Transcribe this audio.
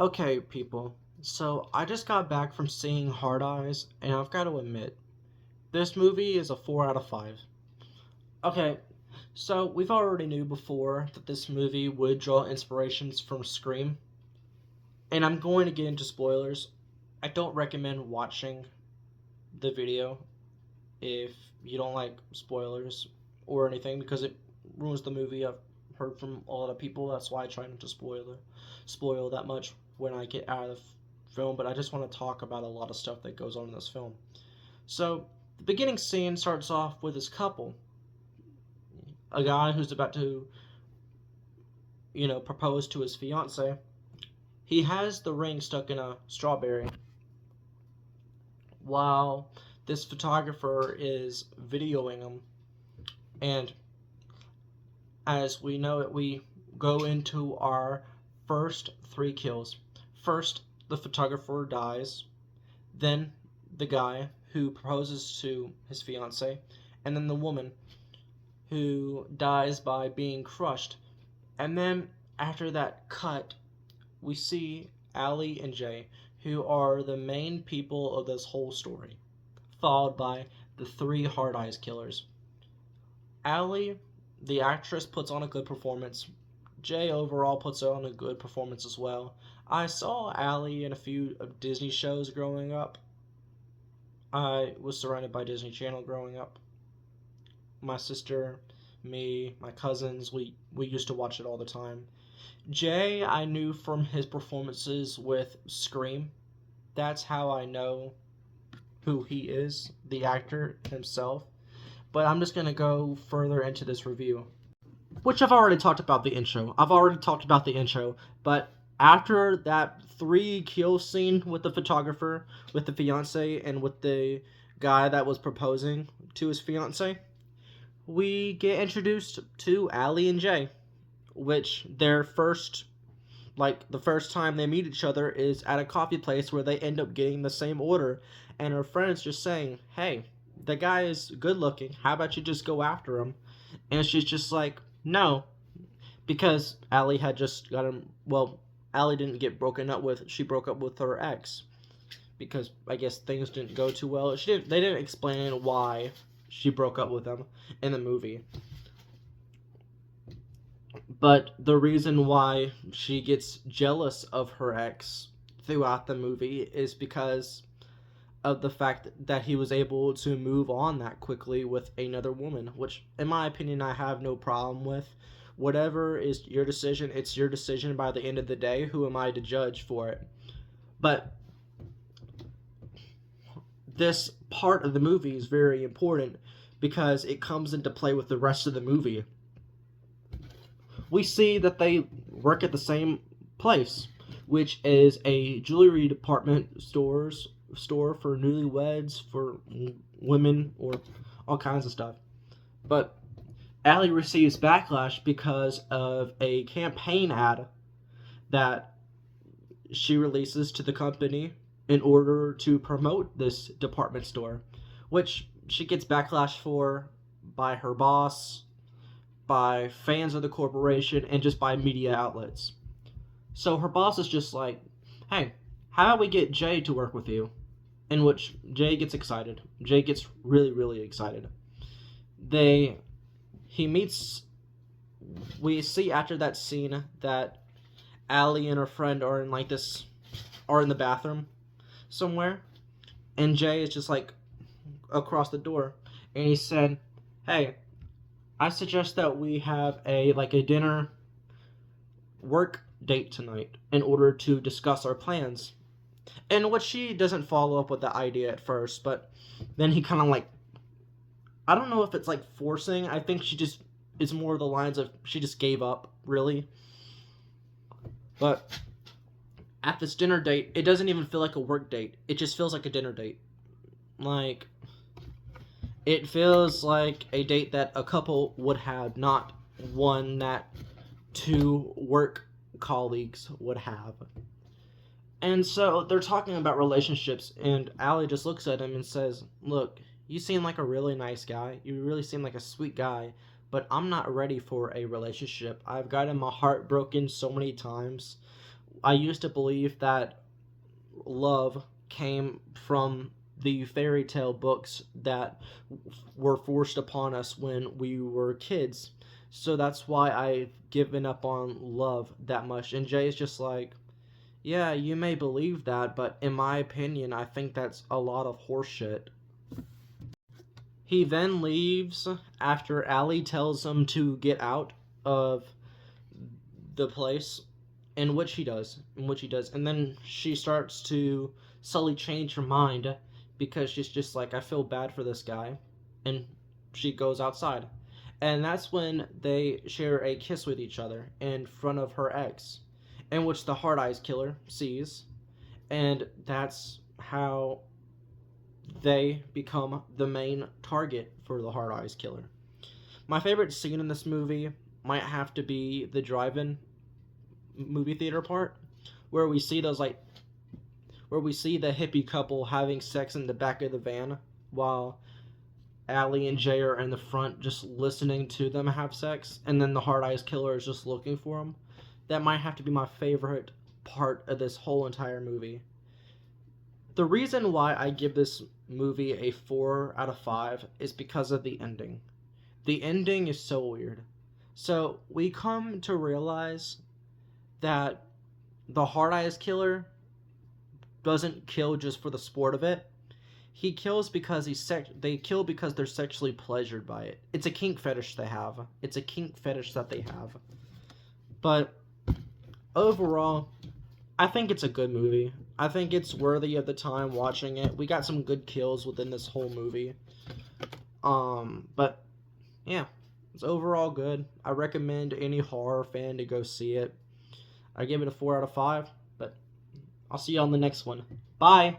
Okay, people. So I just got back from seeing Hard Eyes, and I've got to admit, this movie is a 4 out of 5. Okay, so we've already knew before that this movie would draw inspirations from Scream, and I'm going to get into spoilers. I don't recommend watching the video if you don't like spoilers or anything because it ruins the movie. I've heard from a lot of people. That's why I try not to spoil that much when I get out of the film. But I just want to talk about a lot of stuff that goes on in this film. So the beginning scene starts off with this couple, a guy who's about to propose to his fiance. He has the ring stuck in a strawberry while this photographer is videoing him, and as we know it, we go into our first three kills. First, the photographer dies, then the guy who proposes to his fiance, and then the woman who dies by being crushed. And then after that cut, we see Allie and Jay, who are the main people of this whole story, followed by the three Hard Eyes killers. Allie, the actress, puts on a good performance. Jay overall puts on a good performance as well. I saw Allie in a few of Disney shows growing up. I was surrounded by Disney Channel growing up. My sister, me, my cousins, we used to watch it all the time. Jay, I knew from his performances with Scream. That's how I know who he is, the actor himself. But I'm just going to go further into this review, which I've already talked about the intro. But after that three kill scene with the photographer, with the fiance, and with the guy that was proposing to his fiance, we get introduced to Allie and Jay, which their first, like the first time they meet each other is at a coffee place where they end up getting the same order, and her friend's just saying, "Hey, the guy is good looking. How about you just go after him?" And she's just like, "No," because Allie had just got him. Well, Allie didn't get broken up with. She broke up with her ex because I guess things didn't go too well. She didn't. They didn't explain why she broke up with him in the movie. But the reason why she gets jealous of her ex throughout the movie is because of the fact that he was able to move on that quickly with another woman, which, in my opinion, I have no problem with. Whatever is your decision, it's your decision by the end of the day. Who am I to judge for it? But this part of the movie is very important because it comes into play with the rest of the movie. We see that they work at the same place, which is a jewelry department store for newlyweds, for women, or all kinds of stuff. But Allie receives backlash because of a campaign ad that she releases to the company in order to promote this department store, which she gets backlash for by her boss, by fans of the corporation, and just by media outlets. So her boss is just like, "Hey, how about we get Jay to work with you?" In which Jay gets excited. Jay gets really, really excited. They he meets We see after that scene that Allie and her friend are in the bathroom somewhere, and Jay is just like across the door, and he said, "Hey, I suggest that we have a dinner work date tonight in order to discuss our plans." And what she doesn't follow up with the idea at first, but then he kind of like, I don't know if it's like forcing. I think she just is more the lines of she just gave up, really. But at this dinner date, it doesn't even feel like a work date. It just feels like a dinner date. Like, it feels like a date that a couple would have, not one that two work colleagues would have. And so they're talking about relationships, and Allie just looks at him and says, "Look, you seem like a really nice guy. You really seem like a sweet guy, but I'm not ready for a relationship. I've gotten my heart broken so many times I used to believe that love came from the fairy tale books that were forced upon us when we were kids. So that's why I've given up on love that much. And Jay is just like, yeah, you may believe that, but in my opinion, I think that's a lot of horseshit. He then leaves after Allie tells him to get out of the place, in which he does, and then she starts to slowly change her mind because she's just like, I feel bad for this guy, and she goes outside, and that's when they share a kiss with each other in front of her ex, in which the Hard Eyes killer sees, and that's how they become the main target for the Hard Eyes killer. My favorite scene in this movie might have to be the drive-in movie theater part where we see the hippie couple having sex in the back of the van while Allie and Jay are in the front just listening to them have sex, and then the Hard Eyes killer is just looking for them. That might have to be my favorite part of this whole entire movie. The reason why I give this movie a 4 out of 5 is because of the ending. The ending is so weird. So we come to realize that the Hard Eyes killer doesn't kill just for the sport of it. He kills because they kill because they're sexually pleasured by it. It's a kink fetish they have. It's a kink fetish that they have. But overall, I think it's a good movie. I think it's worthy of the time watching it. We got some good kills within this whole movie. But yeah, it's overall good. I recommend any horror fan to go see it. I give it a 4 out of 5, but I'll see you on the next one. Bye!